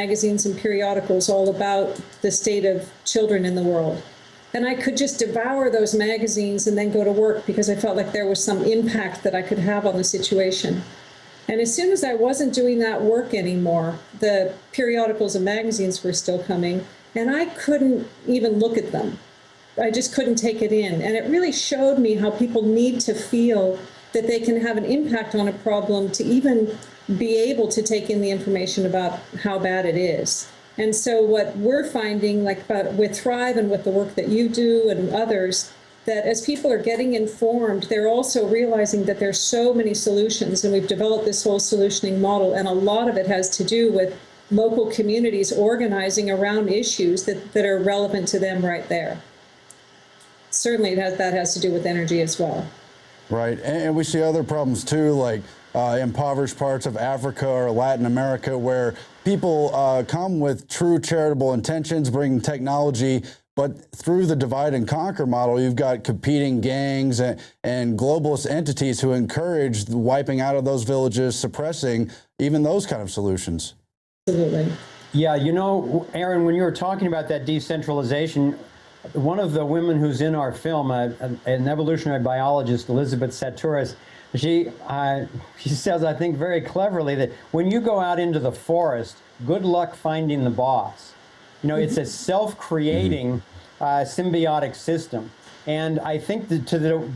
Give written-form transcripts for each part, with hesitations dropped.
magazines and periodicals all about the state of children in the world. And I could just devour those magazines and then go to work because I felt like there was some impact that I could have on the situation. And as soon as I wasn't doing that work anymore, the periodicals and magazines were still coming, and I couldn't even look at them. I just couldn't take it in. And it really showed me how people need to feel that they can have an impact on a problem to even be able to take in the information about how bad it is. And so what we're finding, like with Thrive and with the work that you do and others, that as people are getting informed, they're also realizing that there's so many solutions, and we've developed this whole solutioning model, and a lot of it has to do with local communities organizing around issues that are relevant to them right there. Certainly that has to do with energy as well. Right, and we see other problems too, like impoverished parts of Africa or Latin America, where people come with true charitable intentions, bringing technology, but through the divide and conquer model, you've got competing gangs and globalist entities who encourage the wiping out of those villages, suppressing even those kind of solutions. Absolutely. Yeah, you know, Aaron, when you were talking about that decentralization, one of the women who's in our film, an evolutionary biologist, Elizabeth Saturas, she says, I think very cleverly, that when you go out into the forest, good luck finding the boss. You know, it's a self-creating symbiotic system. And I think that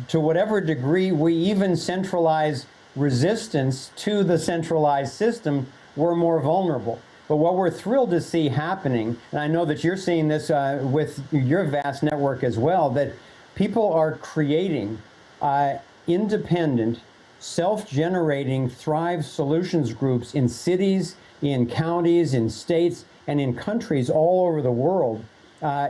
to whatever degree we even centralize resistance to the centralized system, we're more vulnerable. But what we're thrilled to see happening, and I know that you're seeing this with your vast network as well, that people are creating independent, self-generating Thrive solutions groups in cities, in counties, in states, and in countries all over the world,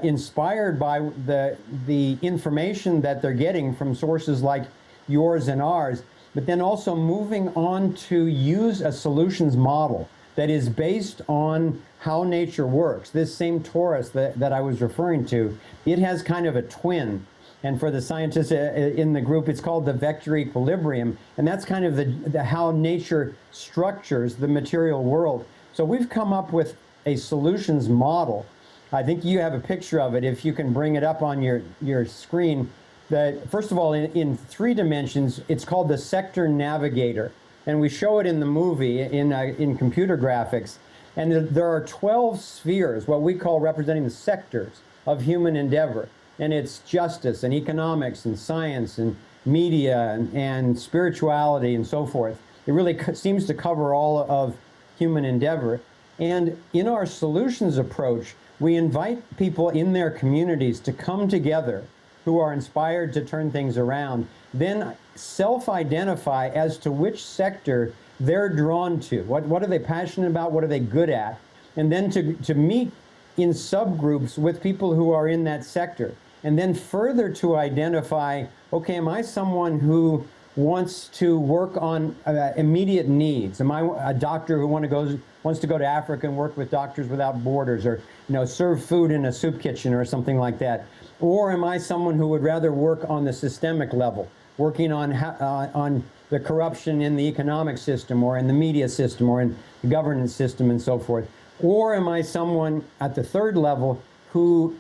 inspired by the information that they're getting from sources like yours and ours, but then also moving on to use a solutions model that is based on how nature works. This same torus that I was referring to, it has kind of a twin. And for the scientists in the group, it's called the vector equilibrium. And that's kind of how nature structures the material world. So we've come up with a solutions model. I think you have a picture of it, if you can bring it up on your screen. That, first of all, in 3 dimensions, it's called the sector navigator. And we show it in the movie in computer graphics. And there are 12 spheres, what we call representing the sectors of human endeavor. And it's justice and economics and science and media and spirituality and so forth. It really seems to cover all of human endeavor. And in our solutions approach, we invite people in their communities to come together who are inspired to turn things around, then self-identify as to which sector they're drawn to. What are they passionate about? What are they good at? And then to meet in subgroups with people who are in that sector. And then further to identify, okay, am I someone who wants to work on immediate needs? Am I a doctor who wants to go to Africa and work with Doctors Without Borders, or serve food in a soup kitchen or something like that? Or am I someone who would rather work on the systemic level, working on the corruption in the economic system or in the media system or in the governance system and so forth? Or am I someone at the third level who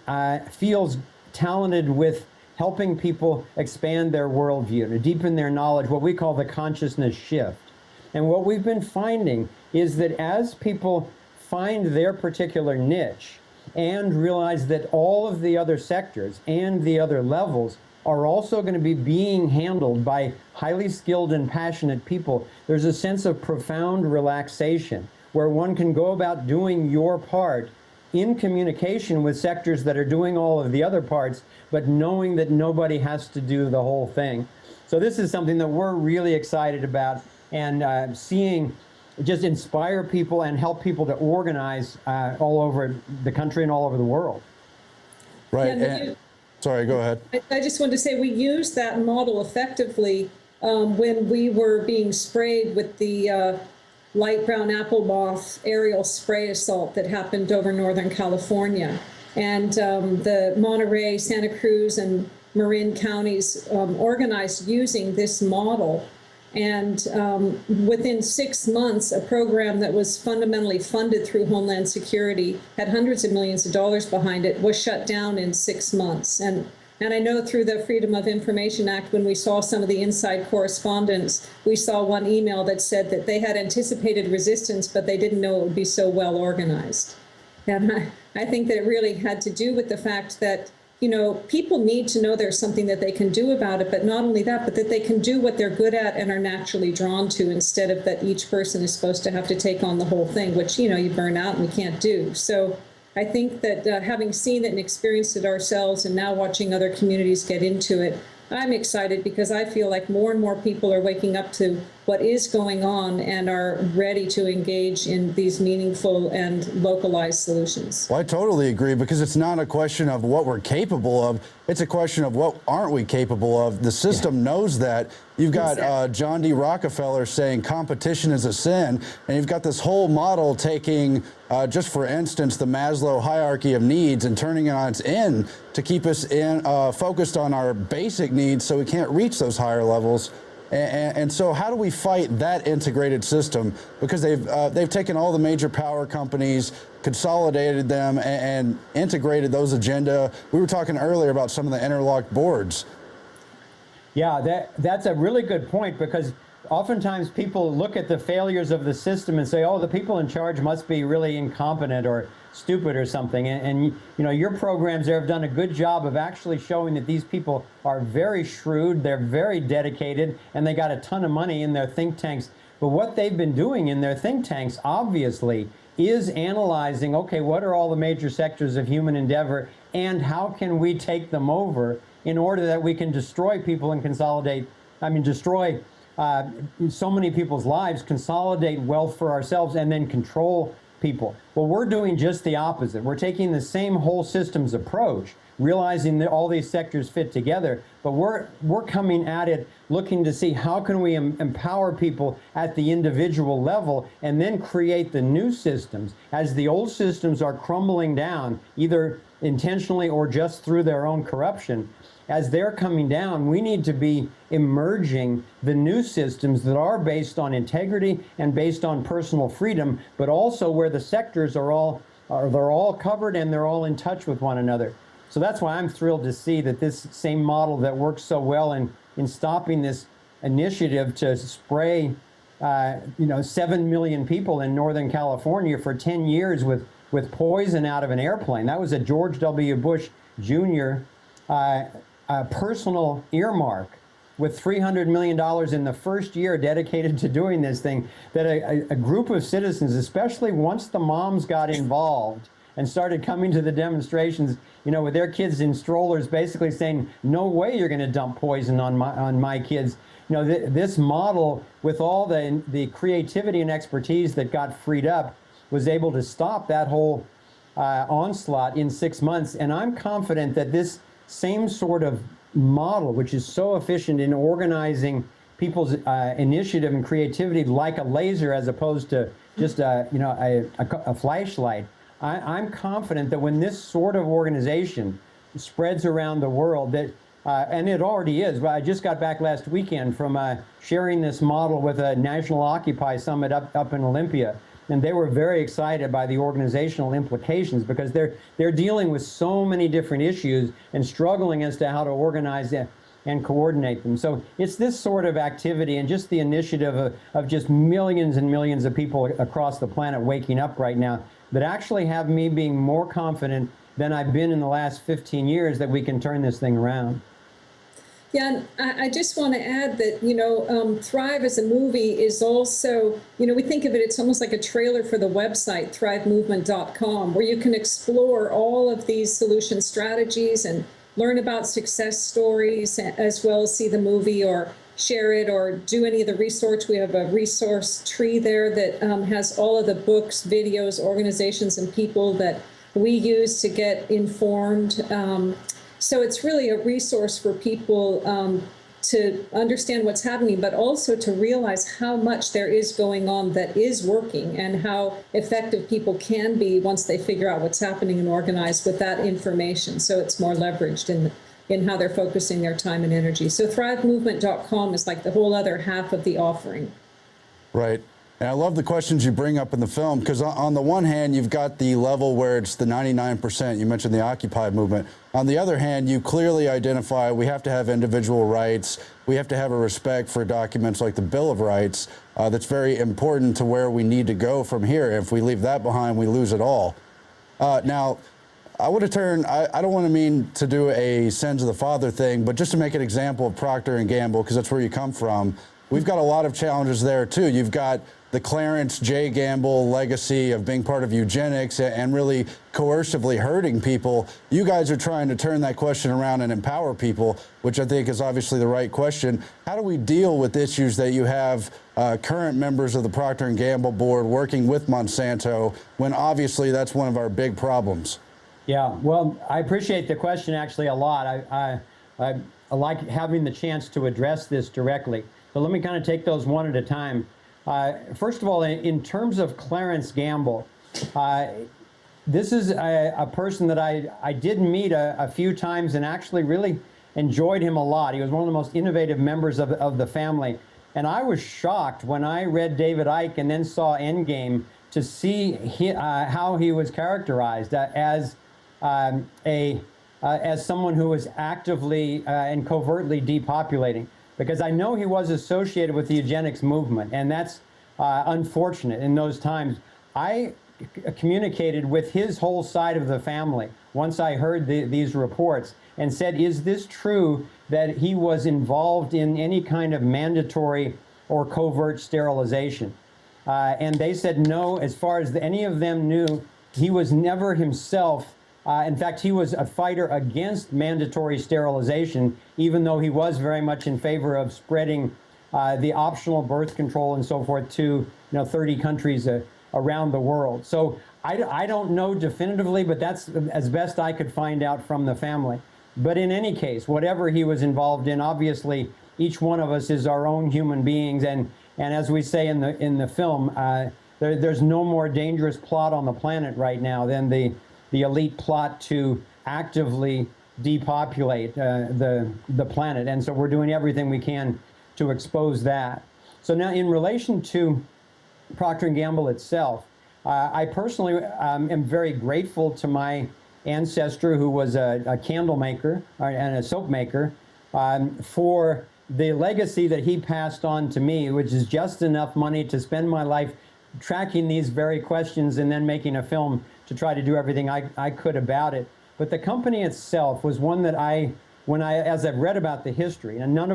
feels talented with helping people expand their worldview, to deepen their knowledge, what we call the consciousness shift? And what we've been finding is that as people find their particular niche and realize that all of the other sectors and the other levels are also going to be being handled by highly skilled and passionate people, there's a sense of profound relaxation where one can go about doing your part in communication with sectors that are doing all of the other parts, but knowing that nobody has to do the whole thing. So this is something that we're really excited about, and seeing just inspire people and help people to organize all over the country and all over the world. Right. Yeah, sorry, go ahead. I just wanted to say we used that model effectively when we were being sprayed with the light brown apple moth aerial spray assault that happened over Northern California. And the Monterey, Santa Cruz, and Marin counties organized using this model. And within 6 months, a program that was fundamentally funded through Homeland Security, had hundreds of millions of dollars behind it, was shut down in 6 months. And I know through the Freedom of Information Act, when we saw some of the inside correspondence, we saw one email that said that they had anticipated resistance, but they didn't know it would be so well organized. And I think that it really had to do with the fact that, you know, people need to know there's something that they can do about it, but not only that, but that they can do what they're good at and are naturally drawn to, instead of that each person is supposed to have to take on the whole thing, which, you know, you burn out and we can't do. So I think that having seen it and experienced it ourselves, and now watching other communities get into it, I'm excited because I feel like more and more people are waking up to what is going on and are ready to engage in these meaningful and localized solutions. Well, I totally agree, because it's not a question of what we're capable of. It's a question of what aren't we capable of. The system knows that. You've got John D. Rockefeller saying competition is a sin, and you've got this whole model taking, just for instance, the Maslow hierarchy of needs and turning it on its end to keep us focused on our basic needs so we can't reach those higher levels. And so how do we fight that integrated system? Because they've taken all the major power companies, consolidated them, and integrated those agenda. We were talking earlier about some of the interlocked boards. Yeah, that's a really good point, because oftentimes people look at the failures of the system and say, oh, the people in charge must be really incompetent or stupid or something. And you know, your programs there have done a good job of actually showing that these people are very shrewd, they're very dedicated, and they got a ton of money in their think tanks. But what they've been doing in their think tanks, obviously, is analyzing, okay, what are all the major sectors of human endeavor, and how can we take them over in order that we can destroy people and consolidate, destroy so many people's lives, consolidate wealth for ourselves, and then control people. Well, we're doing just the opposite. We're taking the same whole systems approach, realizing that all these sectors fit together, but we're coming at it looking to see how can we empower people at the individual level, and then create the new systems as the old systems are crumbling down, either intentionally or just through their own corruption. As they're coming down, we need to be emerging the new systems that are based on integrity and based on personal freedom, but also where the sectors they're all covered and they're all in touch with one another. So that's why I'm thrilled to see that this same model that works so well in stopping this initiative to spray 7 million people in Northern California for 10 years with poison out of an airplane. That was a George W. Bush Jr. Personal earmark, with $300 million in the first year dedicated to doing this thing, that a group of citizens, especially once the moms got involved and started coming to the demonstrations, with their kids in strollers, basically saying, no way you're going to dump poison on my kids. This model, with all the creativity and expertise that got freed up, was able to stop that whole onslaught in 6 months. And I'm confident that this same sort of model, which is so efficient in organizing people's initiative and creativity like a laser as opposed to just a flashlight, I'm confident that when this sort of organization spreads around the world, that and it already is. I just got back last weekend from sharing this model with a National Occupy Summit up in Olympia. And they were very excited by the organizational implications, because they're dealing with so many different issues and struggling as to how to organize and coordinate them. So it's this sort of activity and just the initiative of just millions and millions of people across the planet waking up right now that actually have me being more confident than I've been in the last 15 years that we can turn this thing around. Yeah, and I just want to add that, Thrive as a movie is also, we think of it, it's almost like a trailer for the website, thrivemovement.com, where you can explore all of these solution strategies and learn about success stories, as well as see the movie or share it or do any of the research. We have a resource tree there that has all of the books, videos, organizations, and people that we use to get informed. So it's really a resource for people to understand what's happening, but also to realize how much there is going on that is working, and how effective people can be once they figure out what's happening and organize with that information. So it's more leveraged in in how they're focusing their time and energy. So thrivemovement.com is like the whole other half of the offering. Right. And I love the questions you bring up in the film, because on the one hand, you've got the level where it's the 99%. You mentioned the Occupy movement. On the other hand, you clearly identify we have to have individual rights. We have to have a respect for documents like the Bill of Rights. That's very important to where we need to go from here. If we leave that behind, we lose it all. Now, I want to turn, I don't want to mean to do a sins of the father thing, but just to make an example of Procter & Gamble, because that's where you come from, we've got a lot of challenges there too. You've got the Clarence J. Gamble legacy of being part of eugenics and really coercively hurting people. You guys are trying to turn that question around and empower people, which I think is obviously the right question. How do we deal with issues that you have current members of the Procter & Gamble board working with Monsanto, when obviously that's one of our big problems? Yeah, well, I appreciate the question actually a lot. I like having the chance to address this directly. But let me kind of take those one at a time. First of all, in terms of Clarence Gamble, this is a person that I did meet a few times and actually really enjoyed him a lot. He was one of the most innovative members of the family. And I was shocked when I read David Icke and then saw Endgame to see how he was characterized as someone who was actively and covertly depopulating. Because I know he was associated with the eugenics movement, and that's unfortunate in those times. I communicated with his whole side of the family once I heard these reports and said, is this true that he was involved in any kind of mandatory or covert sterilization? And they said no. As far as any of them knew, he was never himself. In fact, he was a fighter against mandatory sterilization, even though he was very much in favor of spreading the optional birth control and so forth to 30 countries around the world. So I don't know definitively, but that's as best I could find out from the family. But in any case, whatever he was involved in, obviously each one of us is our own human beings, and as we say in the film, there's no more dangerous plot on the planet right now than the elite plot to actively depopulate the planet. And so we're doing everything we can to expose that. So now in relation to Procter & Gamble itself, I personally am very grateful to my ancestor, who was a candle maker and a soap maker, for the legacy that he passed on to me, which is just enough money to spend my life tracking these very questions and then making a film to try to do everything I could about it. But the company itself was one that as I've read about the history, and none of